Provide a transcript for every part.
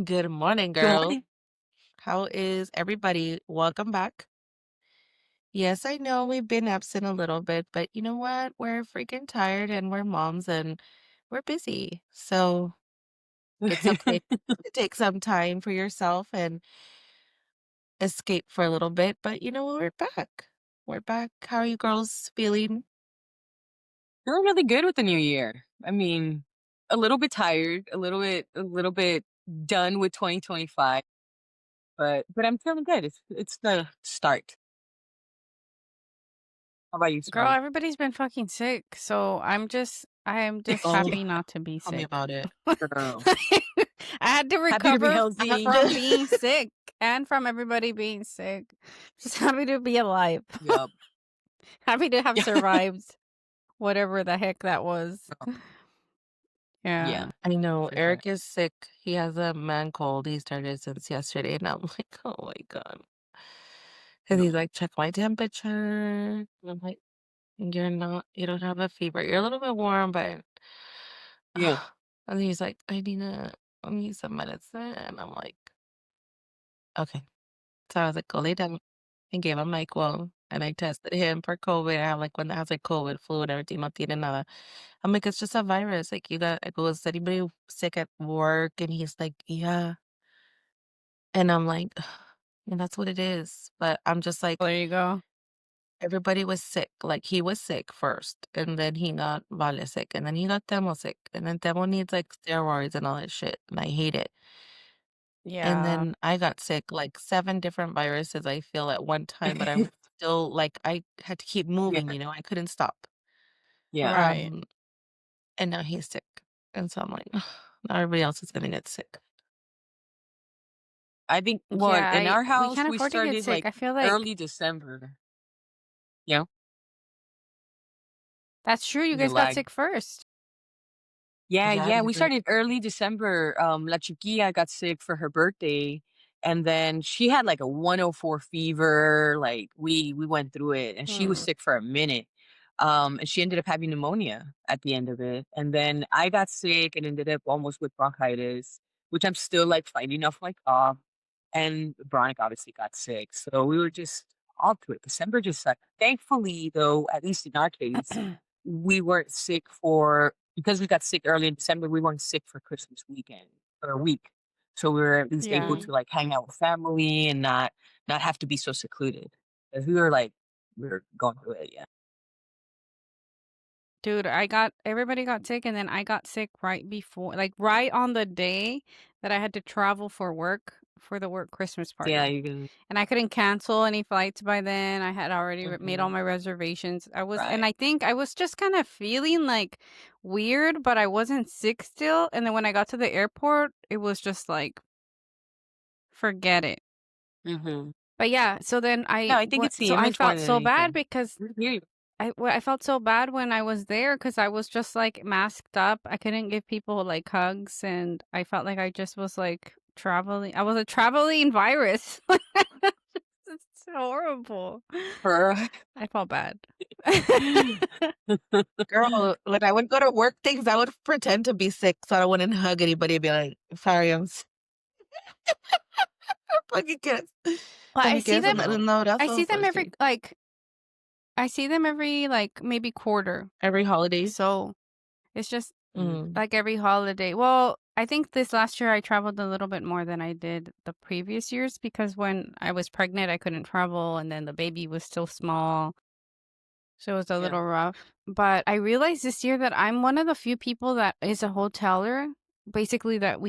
Good morning, Good girl. morning. How is everybody? Welcome back. Yes, I know we've been absent a little bit, but you know what? We're freaking tired and we're moms and we're busy. So it's okay to take some time for yourself and escape for a little bit. But you know what? We're back. We're back. How are you girls feeling? Doing really good with the new year. I mean, a little bit tired, a little bit done with 2025, but I'm feeling good. It's the start. How about you, Girl, Smiley? everybody's been fucking sick, so I am just Oh, happy not to be tell me sick. about it. Girl, I had to happy to be recover healthy. from being sick and from everybody being sick. Just happy to be alive. Yup. Happy to have survived whatever the heck that was. Yeah, Yeah. I know for sure. Eric is sick. He has a man cold. He started since yesterday, and I'm like, oh my God. And he's No. like, check my temperature. And I'm like, you don't have a fever. You're a little bit warm, but Yeah, and he's like, I need some medicine. And I'm like, okay. So I was like, go lay down and gave him NyQuil. And I tested him for COVID. I have like one that has like COVID, flu, and everything. No tiene nada. I'm like, it's just a virus. Like I go, is anybody sick at work? And he's like, yeah. And I'm like, and that's what it is. But I'm just like, Well, there you go. everybody was sick. Like he was sick first, and then he got Vale sick, and then he got Temo sick, and then Temo needs like steroids and all that shit, and I hate it. And Yeah. then I got sick, like 7 different viruses I feel at one time, but I'm still like I had to keep yeah, moving, I couldn't stop. yeah. Right. Um, and now he's sick, and so I'm like, now everybody else is gonna get sick. I think. Well, Yeah, in I our we house, can't we afford to get started sick. like I feel like early December. You that's true. You the guys got lag. sick first. Yeah, Yeah, yeah, you we did. started early December. La Chiquilla got sick for her birthday, and then she had like a 104 fever. Like we went through it, and she was Hmm. sick for a minute. And she ended up having pneumonia at the end of it. And then I got sick and ended up almost with bronchitis, which I'm still like fighting off my cough. And Veronica obviously got sick, so we were just all to it. December just sucked. Thankfully, though, at least in our case, we weren't sick for because we got sick early in December, we weren't sick for Christmas weekend or week. So we were at least able Yeah. Mhm. to like hang out with family and not have to be so secluded. Because we were like we were going through it, yeah. Dude, everybody got sick and then I got sick right before, like right on the day that I had to travel for the work Christmas Yeah, party. you can And I couldn't cancel any flights by then. I had already made all mhm, my reservations. And right. I think I was just kind of feeling like weird, but I wasn't sick still. And then when I got to the airport, it was just like, forget it. Mhm. But yeah, so then No, I think it's the so I image more felt than so bad anything. because I hear you. I felt so bad when I was there because I was just, like, masked up. I couldn't give people, like, hugs, and I felt like I just was, like, traveling I was a traveling virus. It's horrible. Her I felt bad. Girl, when I would go to work things, I would pretend to be sick so I wouldn't hug anybody and be like, sorry, I'm sick. Fucking kids. Well, Fucking kids, no. no I abrazo, see them pues every sí. like, I see them every, like, maybe quarter. Every holiday. So, it's just Mm. Mm. like every holiday. Well, I think this last year I traveled a little bit more than I did the previous years because when I was pregnant, I couldn't travel, and then the baby was still small, so it was a Yeah. little rough. But I realized this year that I'm one of the few people that is a hoteler. Basically, that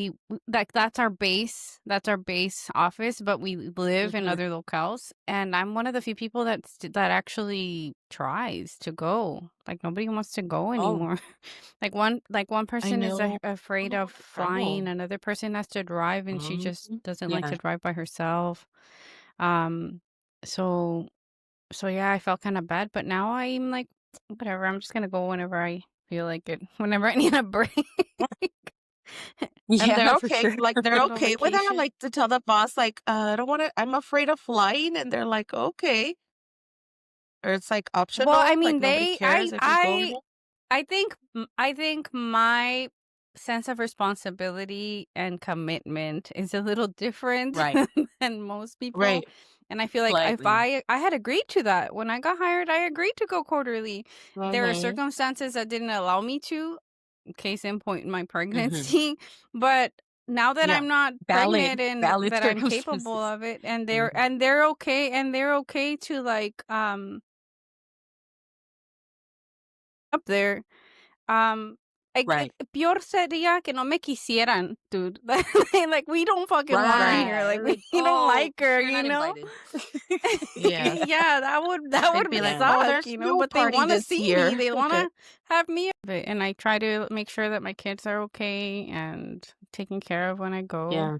like that's our base office, but we live in Mhm. other locales. And I'm one of the few people that actually tries to go. Like nobody wants to go Oh, anymore. Like one I person is know. I afraid don't of want to flying. travel. Another person has to drive, and she just Mhm. doesn't like yeah. to drive by herself. Um, so so yeah, I felt kind of bad, but now I'm like, whatever. I'm just gonna go whenever I feel like it. Whenever I need a break, And Yeah, they're for okay. sure. Like they're little okay with that. vacation. Like to tell the boss, like, I don't want to. I'm afraid of flying, and they're like, okay. Or it's like Well, I optional. Like mean, nobody cares if you go or not. I think my sense of responsibility and commitment is a little different Right. than most people. Right. And I feel like if Slightly. I had agreed to that when I got hired, I agreed to go quarterly. There are Mhm. circumstances that didn't allow me to, case in point, my Mhm. pregnancy. But now that Yeah. I'm not Valid pregnant and valid that I'm capable circumstances. of it, and Mhm. they're okay to like up there. Um, Right. peor sería que no me quisieran, dude. Like, we don't fucking want her Right. here. Right. Like, we Like, don't "Oh, like her, you're you not know? invited." Yes. Yeah, that They'd would be like, Yeah. "Oh, suck, there's you know? no But they party want to this see me. year." They want Okay. to have me of it. And I try to make sure that my kids are okay and taken care of when I go. Yeah.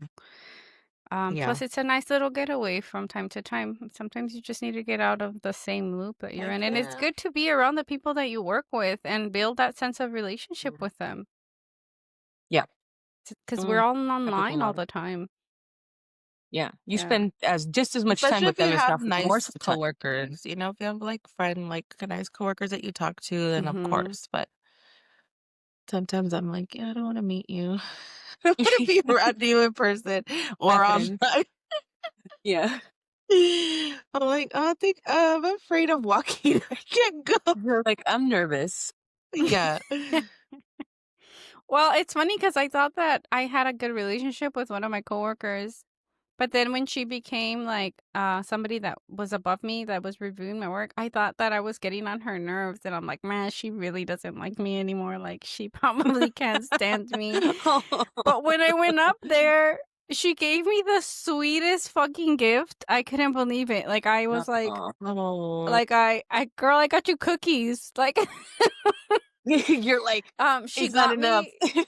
Yeah. Plus, it's a nice little getaway from time to time. Sometimes you just need to get out of the same loop that you're Heck in. And it's yeah. good to be around the people that you work with and build that sense of relationship Mhm. with them. Yeah. Because we're Mm, all everything online all on it. the time. Yeah. You Yeah. spend as just as much time Especially with if them, you if have not more nice of the time. coworkers, if you have like nice coworkers that you talk to, then of Mhm. course. But sometimes I'm like, yeah, I don't want to meet you. I don't want to be around you in person or Happens. online. Yeah. I'm like, oh, I think I'm afraid of walking. I can't go. You're like, "I'm nervous." Yeah. Well, it's funny because I thought that I had a good relationship with one of my coworkers, but then when she became like somebody that was above me that was reviewing my work, I thought that I was getting on her nerves, and I'm like, man, she really doesn't like me anymore. Like, she probably can't stand me. But when I went up there, she gave me the sweetest fucking gift. I couldn't believe it. Like, I was Aw. Oh, girl, I got you cookies. Like, You're like, she "It's not got enough." me.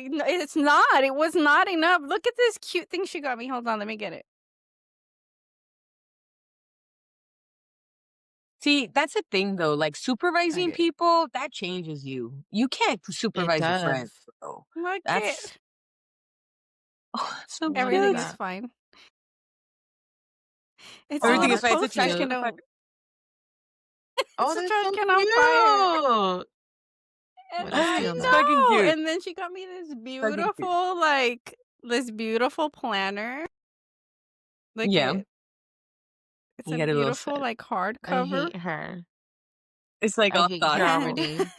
No, it's not. It was not enough. Look at this cute thing she got me. Hold on, let me get it. See, that's the thing though, like, supervising Okay. people, that changes you. You can't it supervise your friends, does. bro. Look That's it. that's so What is Everything cute. is that? fine. It's a Oh, Everything little is that's fine. It's so a trash poster. can cute. on fire. Oh, It's a that's trash so can on fire. cute. I'm And gonna I steal It's that. fucking know. cute. And then she got me Fucking cute. this beautiful planner. Look Yeah. it. It's You a get a little beautiful set. like I hardcover. hate her. It's like I all hate her thoughtful. And already.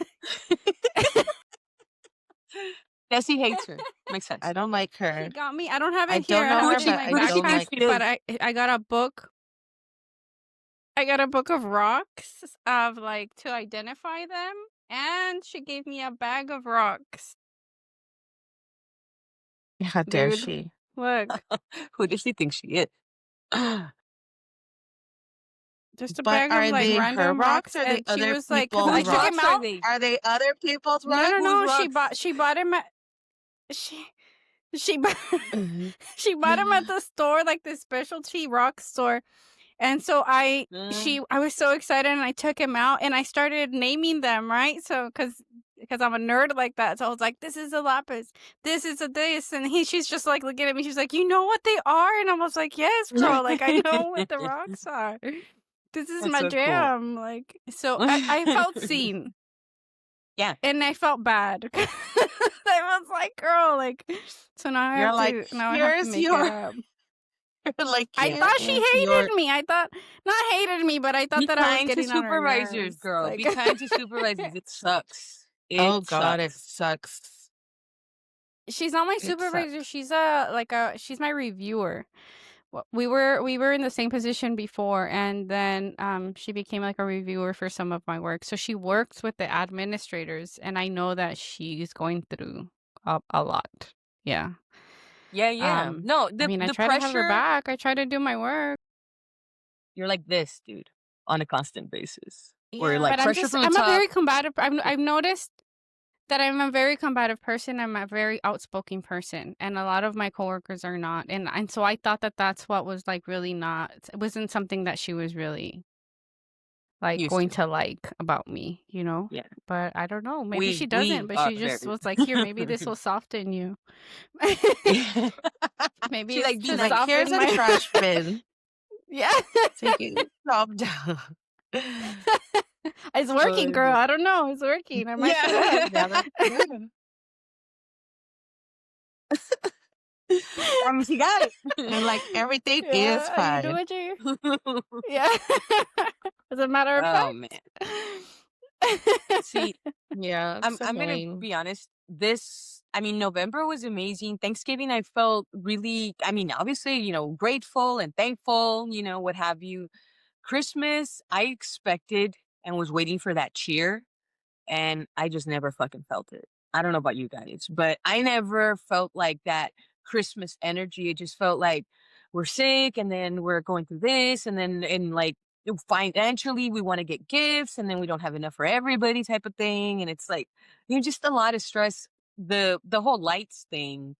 Jesse hates her. Makes I sense. don't like she her. got me, I don't have I it here. don't I know have her, it in but my I Who does she don't think backpack, like. she but is? I got a book. I got a book of rocks of like to identify them, and she gave me a bag of rocks. How dare Dude, she? look, Who does she think she is? just a But bag of are like they her random rocks rocks, or the and she other was like, "Cause I people's Whose took him rocks are rocks? out." they? Are they other people's No, no, rocks? Whose no. rocks? She bought him at she she bought Mhm. she bought him at the store, like this specialty rock store. And so Uh, I was so excited, and I took him out and I started naming them, right? So because I'm a nerd like that. So I was like, this is a lapis, this is a this, and she's just like looking at me. She's like, you know what they are? And I was like, yes, girl. Like, I know what the rocks are. This is That's my so cool. jam. Like, so I felt seen Yeah. and I felt bad. I was like, girl, like, so You're like, now I have to here's make it your up. like I Yeah. thought she here's your hated me. I thought not hated me, but I thought Be that I was kind to getting on her supervisors, nerves. girl. Like, Be kind to supervisors. It sucks. It oh god, it sucks. sucks. she's not my It supervisor. sucks. She's my reviewer. We were in the same position before, and then she became like a reviewer for some of my work. So she works with the administrators, and I know that she's going through a lot. Yeah. Yeah, yeah. No, I the mean, I the try to have her pressure, back. I try to do my work. you're like this, dude, on a constant basis. Or Yeah. like But pressure from the I'm a top. very combative. I've noticed that I'm a very combative person. I'm a very outspoken person, and a lot of my coworkers are not. And so I thought that that's what was like really not. It wasn't something that she was really like Used going to. to like about me, you know. Yeah. But I don't know. Maybe she We doesn't. But are she just very was like, here, maybe this will soften you. Maybe She's it's like, be to She's like, nice. here's soften a my. trash bin. Yeah, Take it calm down. it's working, Oh, girl. no. I don't know. It's working. I might shut up. Yeah. Yeah, that's good. Promise you got And, like, it. everything is Yeah, you do fine. what you yeah. As a matter of Oh, man. fact. See, Yeah, I'm it's I'm gonna annoying. be honest. I mean, November was amazing. Thanksgiving, I felt really, I mean, obviously, grateful and thankful, what have you. Christmas, I expected and was waiting for that cheer, and I just never fucking felt it. I don't know about you guys, but I never felt like that Christmas energy. It just felt like we're sick and then we're going through this and then and like financially we want to get gifts and then we don't have enough for everybody type of thing. And it's like, just a lot of stress. The whole lights thing,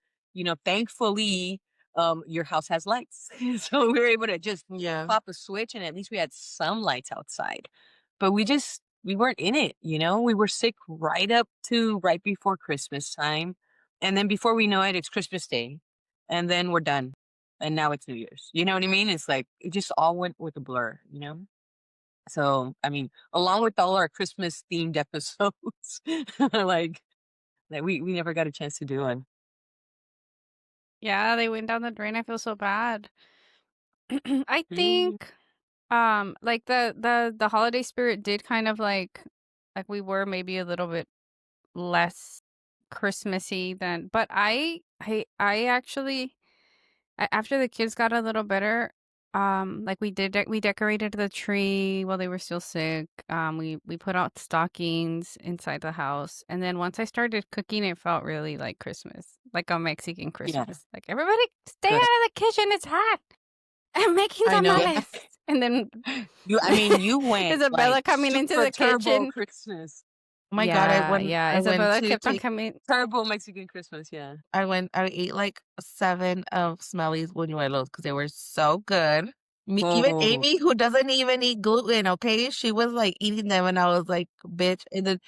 thankfully your house has lights. So we were able to just Yeah. pop a switch and at least we had some lights outside. But we weren't in it, we were sick right before Christmas time. And then before we know it, it's Christmas Day. And then we're done. And now it's New Year's. You know what I mean? It's like it just all went with a blur. So I mean, along with all our Christmas themed episodes, like we never got a chance to do one. Yeah, they went down the drain. I feel so bad. I Mm, think like the holiday spirit did kind of like we were maybe a little bit less Christmassy than but I actually after the kids got a little better, like we decorated the tree while they were still sick. We put out stockings inside the house, and then once I started cooking, it felt really like Christmas, like a Mexican yeah, Christmas. Like everybody, stay out good. of the kitchen. It's hot. I'm making I know. Yeah. tamales, and then I mean, you went like Isabella coming into super the turbo kitchen. Christmas. Oh my god, Yeah, yeah. I went Isabella to kept on take coming. Turbo Mexican Christmas, yeah. I ate, like, 7 of Smelly's buñuelos because they were so good. Me even Oh. Amy, who doesn't even eat gluten, okay? She was, like, eating them, and I was like, "Bitch," and then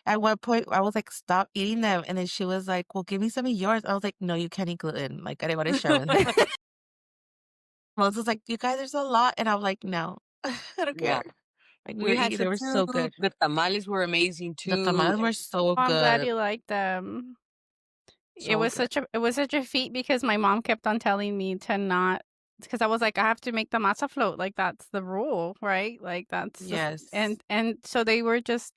at one point, I was like, "Stop eating them," and then she was like, "Well, give me some of yours." I was like, "No, you can't eat gluten." Like, I didn't wanna share with her. Melissa's was like, "You guys, there's a lot," and I'm like, "No, I don't Yeah. care." Like, we were We had eating they some were too. so good. The tamales were amazing The too. tamales were so Oh, I'm glad good. you like them. So good. It was such a feat because my mom kept on telling me to not because I was like, I have to make the masa float. Like that's the rule, right? Like that's just Yes. and so they were just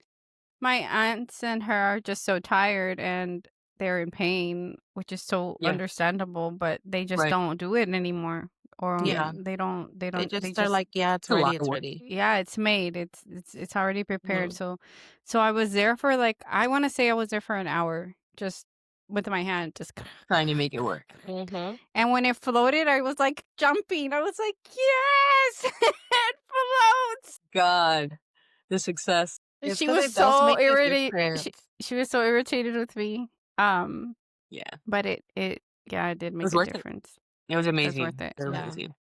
my aunts and her are just so tired and they're in pain, which is so Yeah. understandable, but they just Right. don't do it anymore. Or Yeah. Yeah. they They they are just like, "Yeah, it's It's a ready, lot of it's work. ready." yeah, it's made. It's already prepared. Mhm. So I was there for like I want to say I was there for an hour just with my hand just Trying to make it work. Mhm. and when it floated, I was like jumping. I was like, "Yes! It floats!" God, the success. And It's she because was it does so make a irritated. difference. She was so irritated with me. Um, Yeah. but it yeah, it did It make was a worth it. difference. It was It was worth amazing. it. It was Yeah. amazing.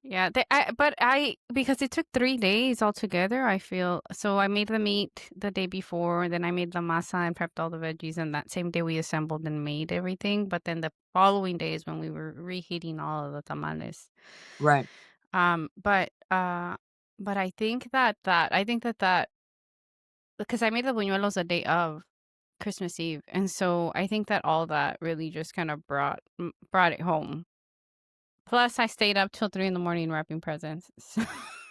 Yeah, but I because it took 3 days altogether, I feel. So I made the meat the day before, and then I made the masa and prepped all the veggies, and that same day we assembled and made everything. But then the following day is when we were reheating all of the tamales. Right. Um, but uh, but I think that because I made the buñuelos the day of Christmas Eve, and so I think that all that really just kind of brought it home. Plus, I stayed up till 3 in the morning wrapping presents.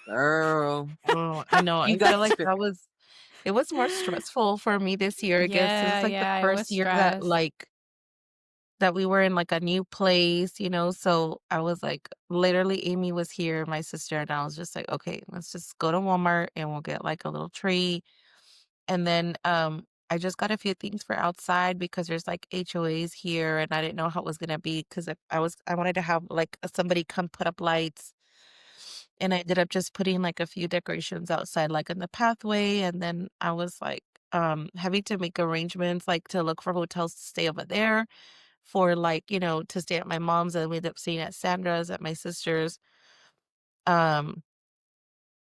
Girl. Oh, I know. You I got feel the like spirit. that was it was more stressful for me this year, I guess. It was Yeah, like the yeah, I was first year that stressed. that we were in like a new place, so I was like literally Amy was here, my sister, and I was just like, "Okay, let's just go to Walmart and we'll get like a little tree." And then I just got a few things for outside because there's like HOAs here and I didn't know how it was gonna be because I wanted to have like somebody come put up lights. And I ended up just putting like a few decorations outside, like in the pathway. And then I was like having to make arrangements like to look for hotels to stay over there for like, to stay at my mom's and we ended up staying at Sandra's at my sister's. Um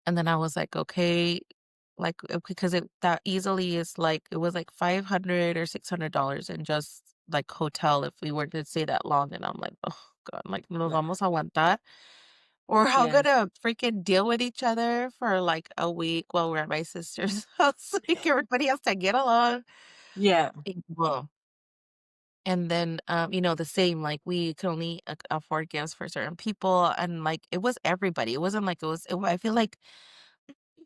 And then I was like, "Okay," like, because that easily is like it was like 500 or $600 in just, like, hotel if we were to stay that long, and I'm like, "Oh god," like, "Nos Right. vamos a aguantar, or how Yeah. gonna freaking deal with each other for, like, a week while we're at my sister's house." Like, everybody has to get along. Yeah. Well, And then, the same, like, we could only afford gifts for certain people, and, like, it was everybody. It wasn't like I feel like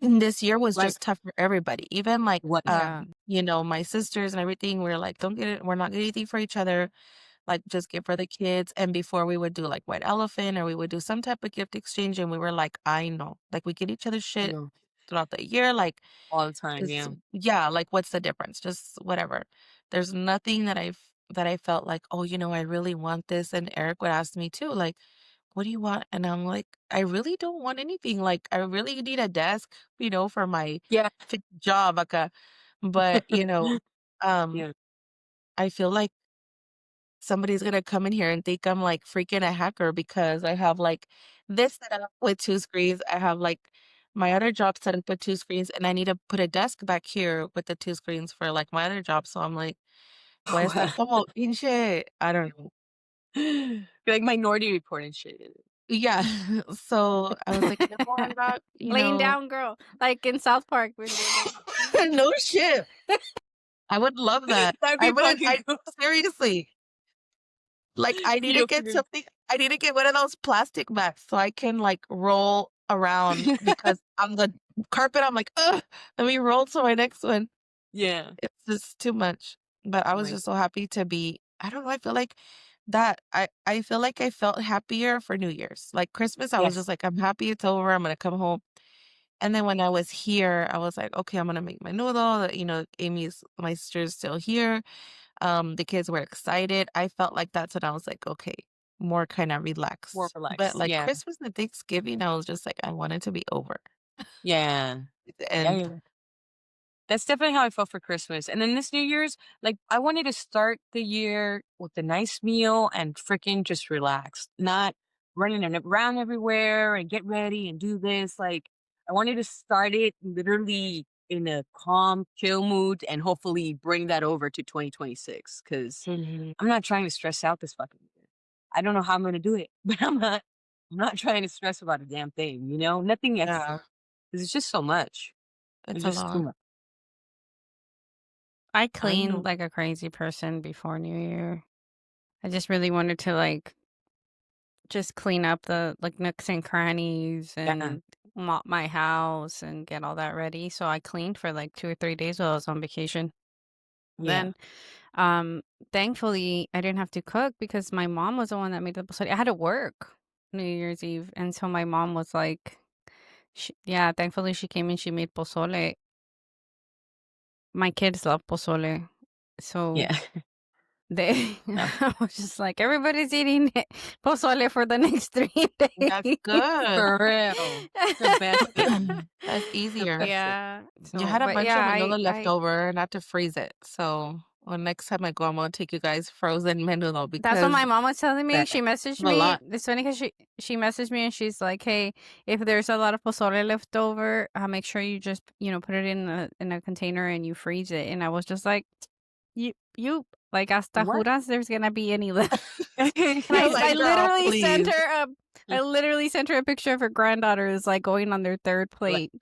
this year was Like just tough for everybody. Even, like, what? Yeah. my sisters and everything, we're like, "Don't get it, we're not getting anything for each other, like, just get for the kids." And before we would do, like, White Elephant, or we would do some type of gift exchange, and we were like, "I know." Like, we get each other I shit know throughout the year, like, all the time. just Yeah. yeah, like, what's the difference? Just whatever. There's nothing that I felt like, "Oh, I really want this," and Eric would ask me too, like, "What do you want?" And I'm like, "I really don't want anything, like, I really need a desk, for my Yeah. job, but, Yeah. I feel like somebody's gonna come in here and think I'm, like, freaking a hacker because I have, like, this set up with 2 screens. I have, like, my other job set up with 2 screens, and I need to put a desk back here with the 2 screens for, like, my other job, so I'm like, "Voy a estar como pinche" I don't know. Like Minority Report and shit. Yeah, so I was like, "No, I'm not," Laying down girl, like in South Park when they're like No shit. I would love that. That'd be fucking cool. Seriously. Like, I need to Yo, get something I need to get one of those plastic mats so I can, like, roll around because on the carpet, I'm like, "Ugh, let me roll to my next one." yeah. It's just too much. But I Oh was my just so happy to be I don't know, I feel like that I feel like I felt happier for New Year's. Like, Christmas, I was just yes. like, "I'm happy it's over, I'm gonna come home." And then when I was here, I was like, "Okay, I'm gonna make my noodle." My sister's still here. The kids were excited. I felt like that's when I was like, "Okay, more kinda More relaxed." But, relaxed. like, Yeah. Christmas and Thanksgiving, I was just like, I want it to be over. Yeah. Yeah, And yeah. That's definitely how I felt for Christmas. And then this New Year's, like I wanted to start the year with a nice meal and freaking just relax, not running around everywhere and get ready and do this. Like I wanted to start it literally in a calm, chill mood and hopefully bring that over to 2026 because Mhm. I'm not trying to stress out this fucking year. I don't know how I'm going to do it, but I'm not trying to stress about a damn thing, Nothing extra. Yeah, 'Cause it's just so much. it's It's a just too lot. much. I I cleaned know. like a crazy person before New Year. I just really wanted to like just clean up the like nooks and crannies Yeah. and mop my house and get all that ready. So I cleaned for like 2 or 3 days while I was on vacation. Yeah. Then, um, thankfully, I didn't have to cook because my mom was the one that made the pozole. I had to work New Year's Eve, and so my mom was like, yeah, thankfully she came and she made pozole. My kids love pozole, so Yeah. they No. I was just like, "Everybody's eating pozole for the next 3 That's days." good. For real. The best thing. That's The easier. best thing. Yeah, You so had a but bunch of yeah, menudo left I over, not to freeze it. So, well, next time I go, I'm gonna take you guys frozen menudo that's what because my mom was telling me. That She messaged a me. lot. It's funny because she messaged me and she's like, "Hey, if there's a lot of pozole left over, make sure you just put it in a container and you freeze it." And I was just like, "You like hasta what? juras there's gonna be any left?" And You're I like, "Girl, literally sent please." her a picture of her granddaughter is like going on their third Like, plate.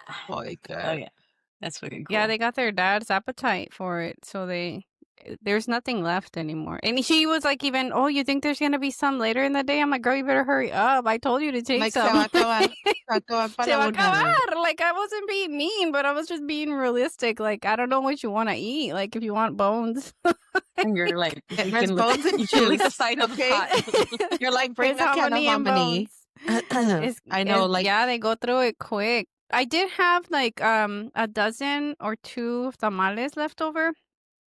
Oh my oh god. yeah. That's fucking Yeah, cool. they got their dad's appetite for it, so there's nothing left anymore. And she was like, even, "Oh, you think there's gonna be some later in the day?" I'm like, "Girl, you better hurry up. I told you to take Like, se some." va a acabar. Se va a acabar Se para va a una. acabar. Like, I wasn't being mean, but I was just being realistic. Like, I don't know what you want to eat. Like, if you want bones, And you're like, There's bones and you can lick the juice, side of the okay? pot. You're like, "Bring there's a can of hominy and hominy." bones. I know, like, Yeah, they go through it quick. I did have like a dozen or two tamales left over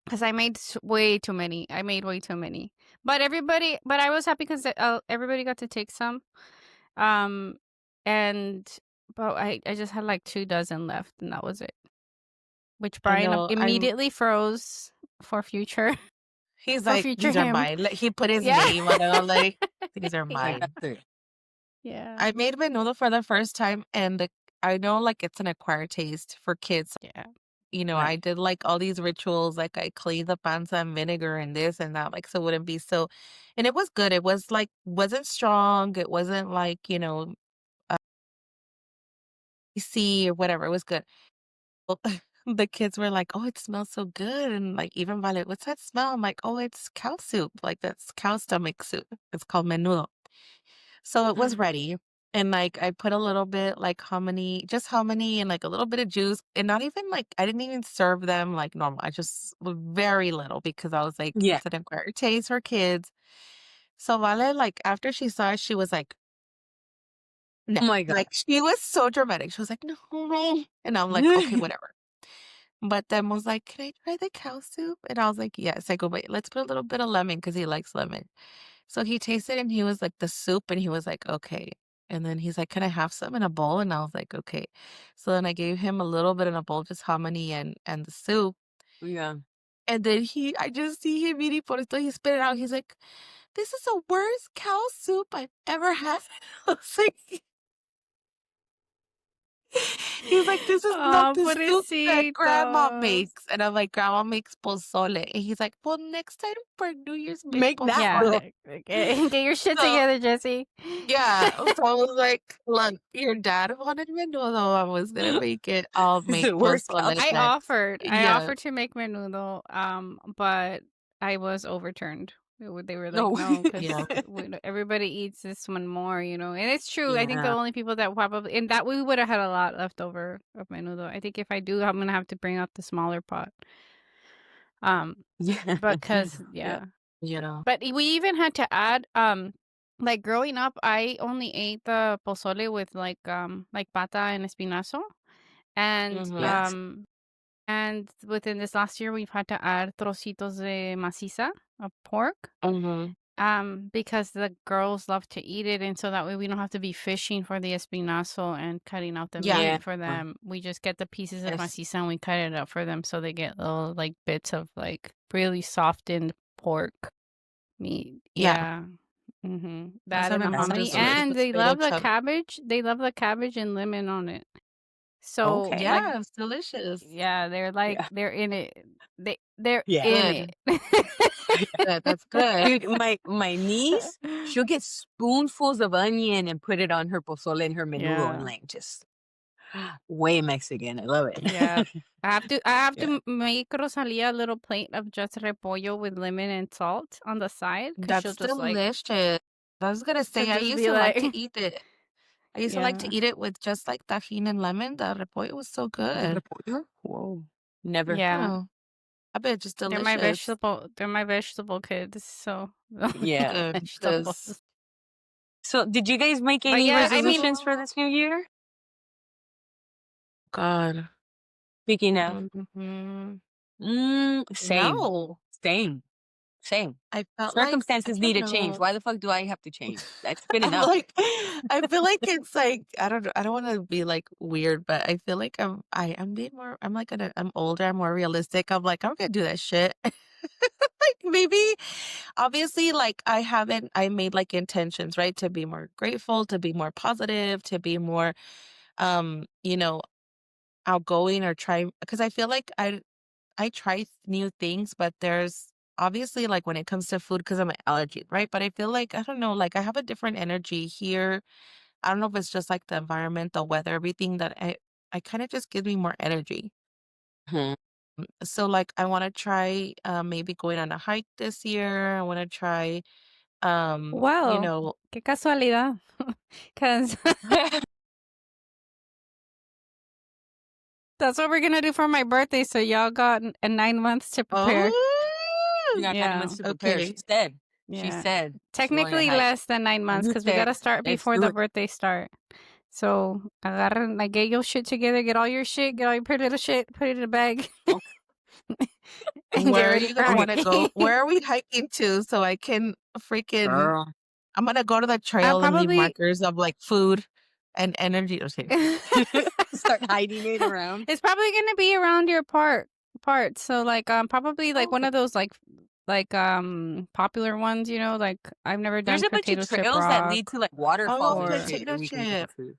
because I made way too many. I made way too many. But I was happy because everybody got to take some. Um, and but I just had like 2 dozen left, and that was it. Which I Brian know, immediately froze for future he's for like, future "These are him. mine." Like, he put his Yeah. name on it, I'm like, "These are Like, Yeah. mine." that's it. Yeah. I made menudo for the first time, and I know, like, it's an acquired taste for kids. Yeah. Right. I did, like, all these rituals, like, I cleaned the panza and vinegar and this and that, like, so it wouldn't be so and it was good. It was, like wasn't strong. It wasn't, like, uh, see or whatever. It was good. the kids were like, "Oh, it smells so good." And like even Violet, "What's that smell?" I'm like, "Oh, it's cow soup. Like that's cow stomach soup. It's called menudo." So it was ready. And like I put a little bit like hominy, just hominy and like a little bit of juice. And not even like I didn't even serve them like normal. I just very little because I was like, Yeah. it's an acquired taste for kids. So Vale, like after she saw it, she was like, no. Oh my god. Like she was so dramatic. She was like, no, no. And I'm like, okay, whatever. But then was like, "Can I try the cow soup?" And I was like, "Yes." I go, "Wait, let's put a little bit of lemon because he likes lemon." So he tasted and he was like, the soup, and he was like, "Okay." And then he's like, "Can I have some in a bowl?" And I was like, "Okay." So then I gave him a little bit in a bowl, just hominy and the soup. Yeah. And then I just see him eating por esto. He spit it out. He's like, "This is the worst cow soup I've ever had." I was like, he's like, "This is not Oh, the soup that grandma pobrecitos. makes." And I'm like, "Grandma makes pozole." And he's like, "Well, next time for New Year's, make Make that Yeah, girl. pozole." get your shit So, together, Jesse. yeah. So I was like, "Look, your dad wanted menudo. I was gonna make it. I'll make The worst cow pozole soup. next." I Yeah. offered to make menudo, but I was overturned. They were like, No. no, because Yeah. everybody eats this one more, and it's true. I think the Yeah. only people that probably, and that we would have had a lot left over of menudo. I think if I do, I'm gonna have to bring out the smaller pot. Yeah. Because Yeah. yeah, You know? but we even had to add, like growing up, I only ate the pozole with like pata and espinazo, and Mhm. Yes. within this last year, we've had to add trocitos de maciza of pork, Mhm. because the girls love to eat it, and so that way we don't have to be fishing for the espinazo and cutting out the Yeah. Yeah. meat for them. We just get the pieces of Yes. maciza and we cut it up for them, so they get little like bits of like really softened pork meat. Yeah. Yeah. That's That how and my the That's mom hominy, does it. good. It's and a they straight up love the chub. cabbage. They love the cabbage and lemon on it. So like, Okay. Yeah, it's delicious. yeah, Yeah. they're in it. They're Yeah. in it. Good. Good. That's good. Dude, my niece, she'll get spoonfuls of onion and put it on her pozole and her menudo and Yeah. like just way Mexican. I love Yeah. it. I have Yeah. to make Rosalia a little plate of just repollo with lemon and salt on the side, because she'll That's just like delicious. I was gonna she'll say, I just used be to like like to eat it. I used to like yeah. to eat it with just like tajin and lemon. The repollo was so The good. repollo? Whoa. Never. Yeah. Oh, I bet it's just delicious. They're my vegetable kids, so Yeah. Good, because vegetables. So did you guys make But any yeah, I mean, resolutions for this new year? God. Speaking of, Mhm. same, No, same, same. I felt like I Circumstances need don't to change. know. Why the fuck do I have to change? That's been I'm enough. like, I feel like it's like I don't know. I don't want to be like weird, but I feel like I'm being more. I'm like I'm older. I'm more realistic. I'm like I'm gonna do that shit. Like maybe obviously like I made like intentions, right? To be more grateful, to be more positive, to be more you know, outgoing or try because I feel like I try new things, but there's obviously like when it comes to food because I'm an allergy, right? But I feel like I don't know, like I have a different energy here. I don't know if it's just like the environment, the weather, everything that I kind of just gives me more energy. Mhm. So like I want to try maybe going on a hike this year. I want to try you wow, know, qué casualidad, because that's what we're gonna do for my birthday. So y'all got 9 months to prepare. You oh, got 9 Yeah, months to prepare. She okay. said. She yeah. said she's going on a Technically hike. less than 9 months, You because we said, gotta start let's before do the it. birthday start. So agarren, like get your shit together, get all your shit, get all your pretty little shit, put it in a bag, Okay, and get Where are ready you for gonna want to go? hiking. Where are we hiking to so I can freaking girl. I'm gonna go to the trail and leave Probably. markers of like food and energy. Okay. Start hiding it around. It's probably gonna be around your part. So like probably like one Okay. of those like popular ones, like I've never There's done a bunch of potato chip trails that rock lead to like waterfalls Oh, and or shit where potato we can get the chip. food.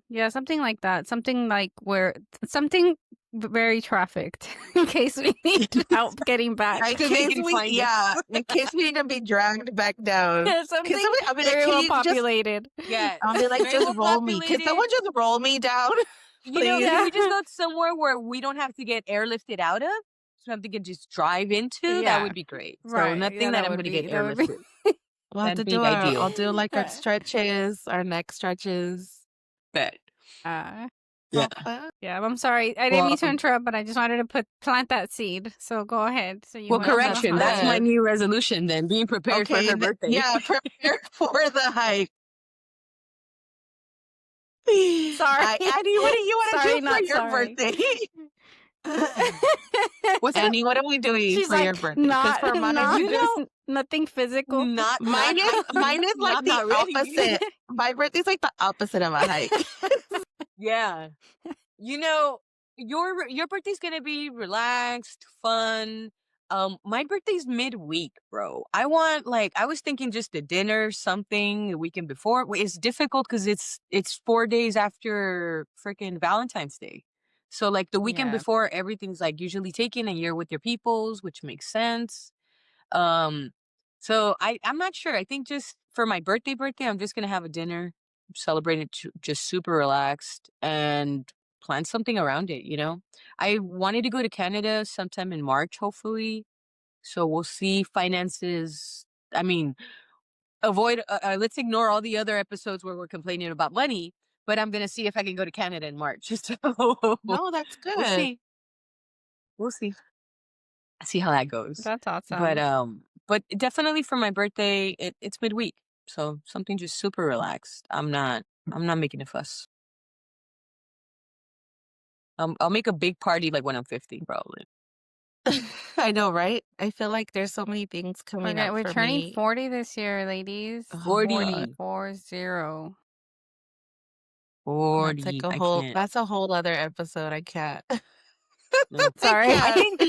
yeah, something like that. Something like where something very trafficked in case we need help getting back. In So they case can we, find us. yeah, in case we need to be dragged back down. Can Something somebody, I'll be like, very can well you just, populated. Yeah. I'll be like, Very just well roll me. Can populated. someone just roll me down? please. Can we just go somewhere where we don't have to get airlifted out of? Something we can just drive into? That Yeah. would be great. So Right. Yeah, nothing that that I'm would gonna get be that would be airlifted. We'll have to That'd be do I'll ideal. do like our stretches, our neck stretches. Bet. uh Yeah. yeah, I'm sorry. I didn't Well, mean to interrupt, but I just wanted to plant that seed. So go ahead. So you well, went No, to the that's correction. That's my hike. good. new resolution then. Being prepared for Okay, her birthday. yeah, prepare for the hike. Sorry. Annie, what do you want to do Sorry, for not your sorry. birthday? What's up? Annie, what are we doing She's for your like, birthday? Because not for mine, not You know, nothing physical. not hiking. mine is like Not the not really. opposite. My birthday's like the opposite of a hike. Yeah. You know, your birthday's gonna be relaxed, fun. My birthday's midweek, bro. I was thinking just a dinner, something the weekend before. It's difficult because it's 4 days after freaking Valentine's Day. So like the weekend Yeah. before, everything's like usually taken and you're with your peoples, which makes sense. Um, so I'm not sure. I think just for my birthday, I'm just gonna have a dinner, celebrate it just super relaxed and plan something around it. I wanted to go to Canada sometime in March, hopefully. So we'll see. Finances. I mean, avoid. Let's ignore all the other episodes where we're complaining about money. But I'm gonna see if I can go to Canada in March. So No, that's we'll good. see. We'll see how that goes. That's But awesome. definitely for my birthday, it's midweek. So something just super relaxed. I'm not making a fuss. I'll make a big party like when I'm 50, probably. I know, right? I feel like there's so many things coming up We're for turning me. 40 this year, ladies. Oh 40, God. 40. 40. That's like I can't. that's a whole other episode. I can't. No. I Sorry. I can't. think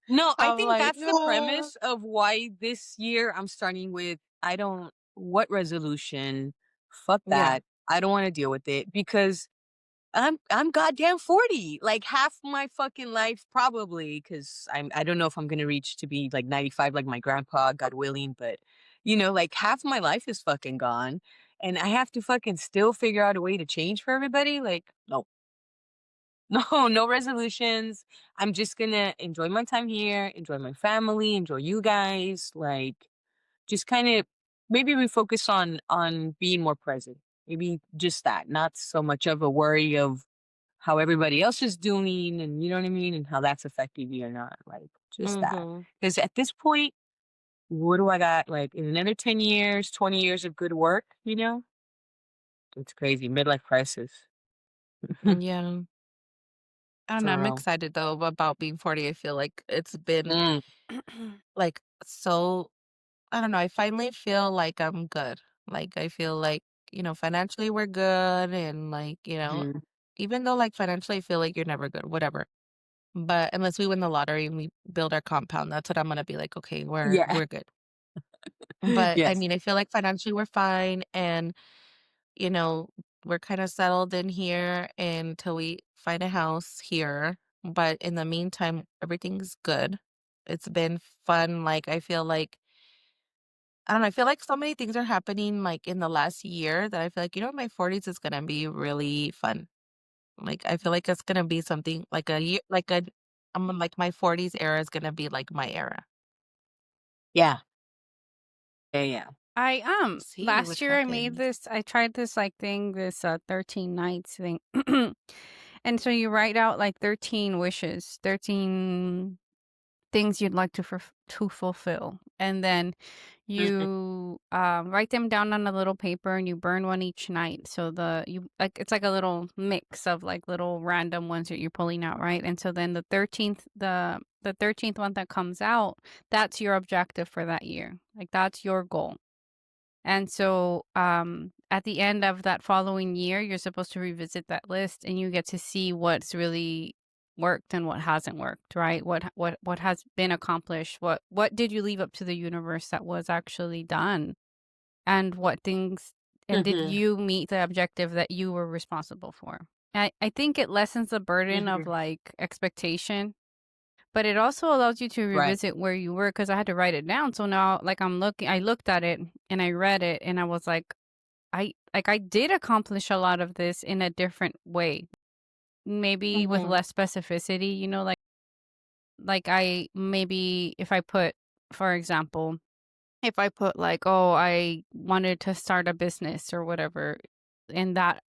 no, I I'm think like, that's the no. premise of why this year I'm starting with I don't what resolution? Fuck Yeah. that. I don't want to deal with it because I'm goddamn 40. Like half my fucking life probably cuz I don't know if I'm going to reach to be like 95 like my grandpa, God willing, but like half my life is fucking gone and I have to fucking still figure out a way to change for everybody. Like no. No, no resolutions. I'm just going to enjoy my time here, enjoy my family, enjoy you guys, like just kind of maybe we focus on being more present. Maybe just that, not so much of a worry of how everybody else is doing and you know what I mean and how that's affecting me or not. Like just that. Mhm. Because at this point, what do I got? Like in another 10 years, 20 years of good work, It's crazy. Midlife crisis. Yeah. I don't know. For I'm real. excited though about being 40. I feel like it's been Mm, like so I don't know. I finally feel like I'm good. Like I feel like, financially we're good and like, mhm. even though like financially I feel like you're never good, whatever. But unless we win the lottery and we build our compound, that's what I'm gonna be like, okay, we're Yeah. we're good. But I Yes. mean, I feel like financially we're fine and, you know, we're kind of settled in here until we find a house here. But in the meantime, everything's good. It's been fun. Like I feel like I don't know, I feel like so many things are happening like in the last year that I feel like, my 40s is gonna be really fun. Like I feel like it's gonna be something like a year like a I'm like my 40s era is gonna be like my era. Yeah. Yeah, yeah. We'll I see what last year happens. I tried this like thing, this 13 nights thing. And so you write out like 13 wishes, 13 things you'd like to fulfill. And then Mhm. you write them down on a little paper and you burn one each night. So it's like a little mix of like little random ones that you're pulling out, right? And so then the 13th one that comes out, that's your objective for that year. Like that's your goal. And so, at the end of that following year, you're supposed to revisit that list and you get to see what's really worked and what hasn't worked, right? What has been accomplished? What did you leave up to the universe that was actually done? And what things and did Mhm. you meet the objective that you were responsible for? I think it lessens the burden of Mhm. like expectation, but it also allows you to Right. revisit where you were because I had to write it down. So now, like, I looked at it and I read it and I was like, I did accomplish a lot of this in a different way. maybe with Mhm. less specificity, like I maybe if I put, for example, if I put like, "Oh, I wanted to start a business," or whatever, and that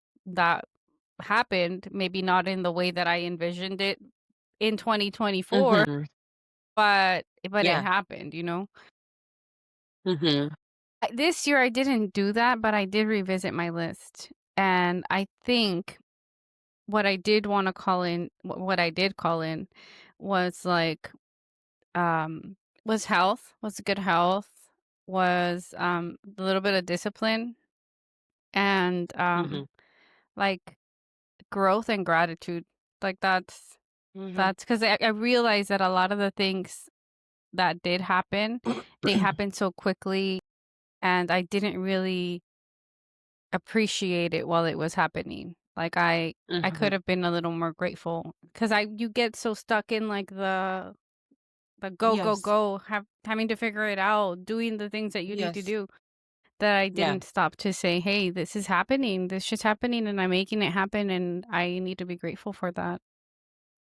happened, maybe not in the way that I envisioned it in 2024, Mhm. but it Yeah. happened, you know? Mhm. This year I didn't do that, but I did revisit my list, and I think what I did wanna call in what I did call in was, like, um was health, was good health, was, a little bit of discipline, and, Mhm. like, growth and gratitude. Like, Mhm. that's because I realized that a lot of the things that did happen, they happened so quickly, and I didn't really appreciate it while it was happening. Like, I could Mhm. have been a little more grateful because I you get so stuck in, like, the go, go, Yes. go, having to figure it out, doing the things that you need to Yes. do, that I Yeah. didn't stop to say, "Hey, this is happening. This shit's happening, and I'm making it happen, and I need to be grateful for that."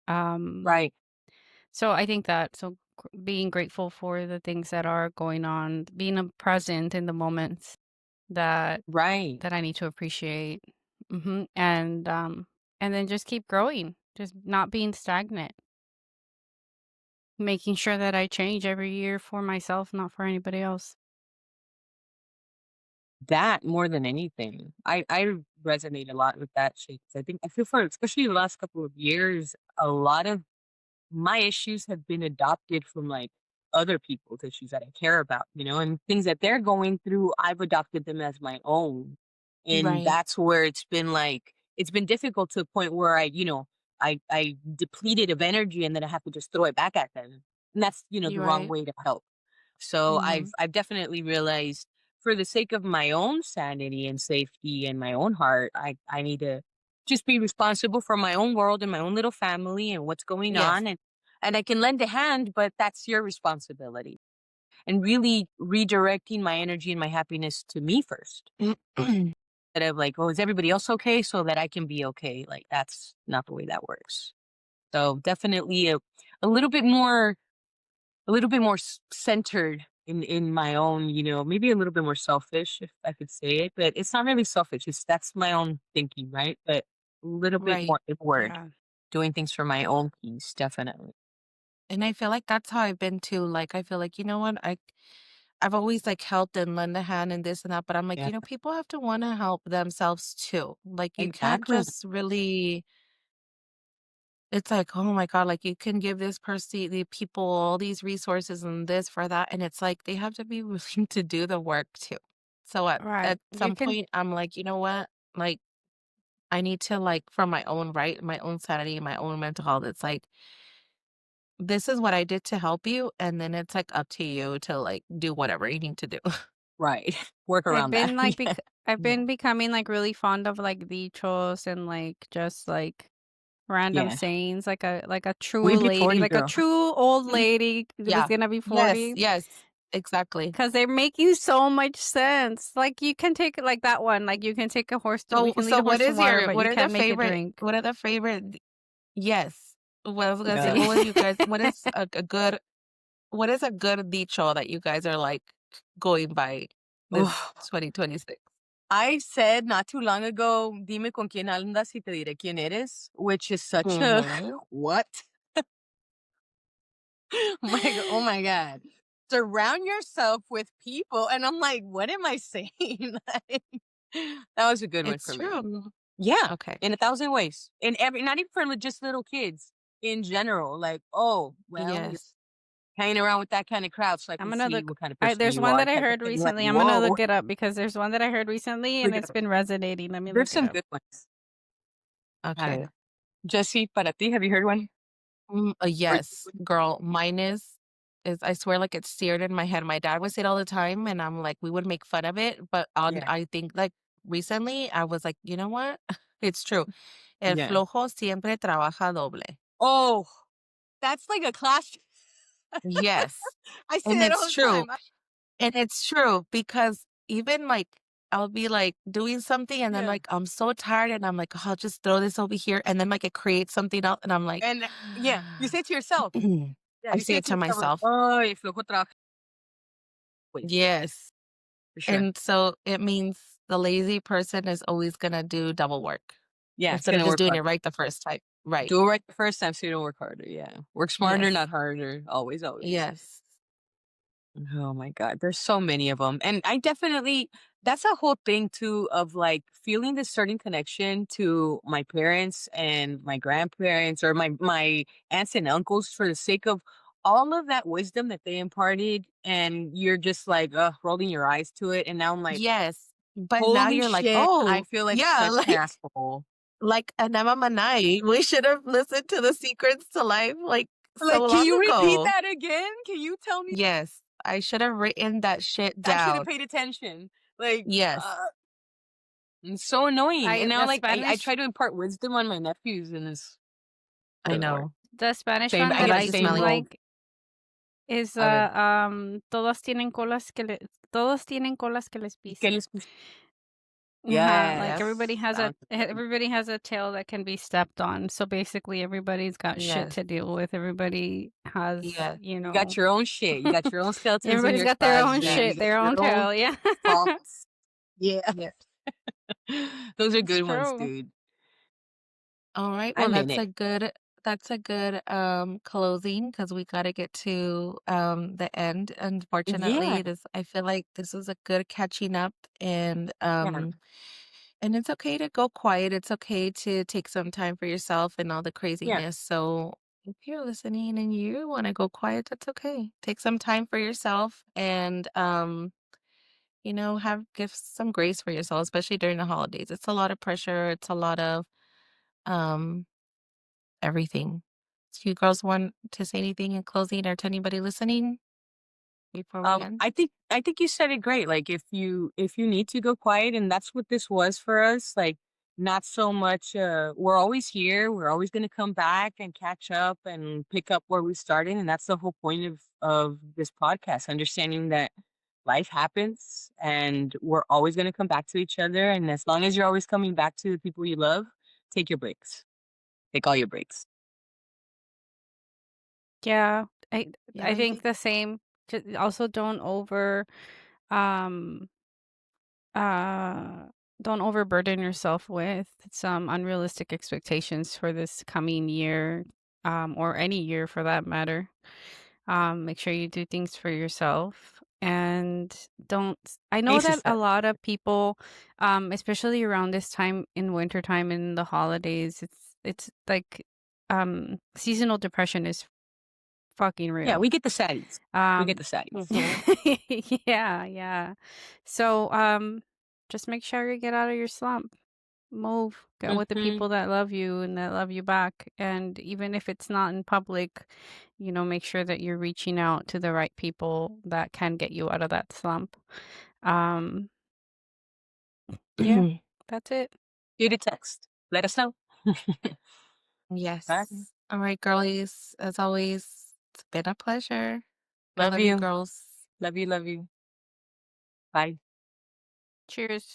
Um, Right. so I think that being grateful for the things that are going on, being present in the moments that Right. I need to appreciate, and then just keep growing, just not being stagnant, making sure that I change every year for myself, not for anybody else. That more than anything. I resonate a lot with that shit 'cause I feel for especially the last couple of years, a lot of my issues have been adopted from, like, other people's issues that I care about, and things that they're going through, I've adopted them as my own. And Right. that's where it's been difficult to a point where I depleted of energy and then I have to just throw it back at them. And that's, the You're wrong right. way to help. So I've Mhm. I've definitely realized for the sake of my own sanity and safety and my own heart, I need to just be responsible for my own world and my own little family and what's going Yes. on, and I can lend a hand, but that's your responsibility. And really redirecting my energy and my happiness to me first. Instead of like, oh, is everybody else okay? So that I can be okay. Like that's not the way that works. So definitely a little bit more centered in my own, maybe a little bit more selfish if I could say it, but it's not really selfish. It's that's my own thinking, right? But a little bit Right. more inward, Yeah. doing things for my own peace, definitely. And I feel like that's how I've been too. Like, I feel like, you know what? I've always like helped and lend a hand and this and that, but I'm like, Yeah, people have to want to help themselves too. Like, you can't exactly. just really, it's like, oh my God, like you can give this person, the people all these resources and this for that. And it's like, they have to be willing to do the work too. So Right. at You some can point, I'm like, you know what? Like, I need to like, for my own right, my own sanity, my own mental health, it's like, this is what I did to help you, and then it's, like, up to you to, like, do whatever you need to do. Right. Work I've around that. been like Yeah. I've Yeah. been becoming like really fond of like dichos and like just like random Yeah. sayings, like a We true be lady, 40, like a girl. true old lady that was Yeah. gonna be Yes, 40. yes, exactly. Because they're making so much sense. Like you can take like that one, like you can take a horse to we can lead So a horse to water, but what you are the can't make it favorite drink. what are the favorite yes. What I was gonna say, Yeah. what was you guys what is a good what is a good dicho that you guys are, like, going by this Oof. 2026? I said not too long ago, dime con quién andas y te diré quién eres, which is such a Mhm. what? Oh my God. Surround yourself with people. And I'm like, what am I saying? Like, that was a good one It's for me. true. Yeah. Okay. In a thousand ways. Not even for just little kids in general. Like, oh, well, you're Yes. hanging around with that kind of crowd so I I'm can gonna see look what kind of I person there's you one are that I type of heard thing. Like, recently. I'm gonna whoa, look it up because there's one that I heard recently and look it it's up. been resonating. Let me There's look it some up. good ones. All Okay. right. Jesse, para ti, have you heard one? Or Yes, girl, mine is I swear like it's seared in my head. My dad would say it all the time and I'm like, we would make fun of it, but on yeah. I think like recently I was like, you know what? It's true. El Yeah. flojo siempre trabaja doble. Oh, that's like a class. Yes. I And say that all it's the true. time. And it's true because even like I'll be, like, doing something, and then, Yeah. like, I'm so tired, and I'm like, "Oh, I'll just throw this over here," and then, like, it creates something else, and I'm like And yeah, you say it to yourself. Yeah, I you say say it it to to yourself like, myself. "Ay, flojo trabajo." Wait, Yes, for sure. and so it means the lazy person is always gonna do double work Yeah, it's instead of gonna just work doing hard. it right the first time. Right. Do it right the first time so you don't work harder. Yeah. Work smarter, Yes. not harder. Always, always. Yes. Oh my God. There's so many of them. And I definitely, that's a whole thing too of like feeling this certain connection to my parents and my grandparents or my aunts and uncles for the sake of all of that wisdom that they imparted. And you're just like, rolling your eyes to it. And now I'm like, Yes. But now holy you're like, shit. I "Oh, feel like yeah, such an asshole. like Anema Manai, we should have listened to the Secrets to Life, like, so Like, can long you repeat ago." that again? Can you tell me? Yes, I should have written that shit I should have down. paid attention. Like, Yes, it's so annoying. And I now, the like, I Spanish try to impart wisdom on my nephews, and it's I good lord. know. the Spanish Same. one I I that get love the I you, do same Smelly. old. like is Okay. todos tienen colas que le todos tienen colas que les ¿Qué pisen. les pus- Like Yes, Sounds good. everybody has a tail that can be stepped on. So basically everybody's got shit yes, to deal with. Everybody has, yes, you You got know, your own shit. You got your own skeletons in everybody's your got their own closet. You shit, got their your own own tail. Yeah. faults. Yeah. yes. Those are It's good ones, true. dude. Alright, well, I'm in it. that's a good, closing because we gotta get to, the end, unfortunately. Yeah. This I feel like this was a good catching up, Yeah. and it's okay to go quiet, it's okay to take some time for yourself and all the Yeah. craziness, so if you're listening and you wanna go quiet, that's okay. Take some time for yourself and, give some grace for yourself, especially during the holidays. It's a lot of pressure, it's a lot of, um everything. Do you girls want to say anything in closing or to anybody listening before we end? I think you said it great. Like if you need to go quiet, and that's what this was for us. Like not so much. We're always here. We're always going to come back and catch up and pick up where we started, and that's the whole point of this podcast. Understanding that life happens, and we're always going to come back to each other. And as long as you're always coming back to the people you love, take your breaks. Take all your breaks. Yeah. You have I think anything? the same. Also um uh don't overburden yourself with some unrealistic expectations for this coming year, or any year for that matter. Make sure you do things for yourself and don't I know Pace that a yourself. lot of people, especially around this time in wintertime in the holidays, it's like seasonal depression is fucking Yeah, real. we get the saddies. We get Um the saddies. Mhm. yeah, yeah. So just make sure you get out of your slump. Move, get with the Hmm. people that love you and that love you back. And even if it's not in public, make sure that you're reaching out to the right people that can get you out of that slump. Um, yeah, that's it. Shoot a text. Let us know. Alright. Yes. All right, girlies. As always, it's been a pleasure. I Love love you, you. girls. Love you. Love you. Bye. Cheers.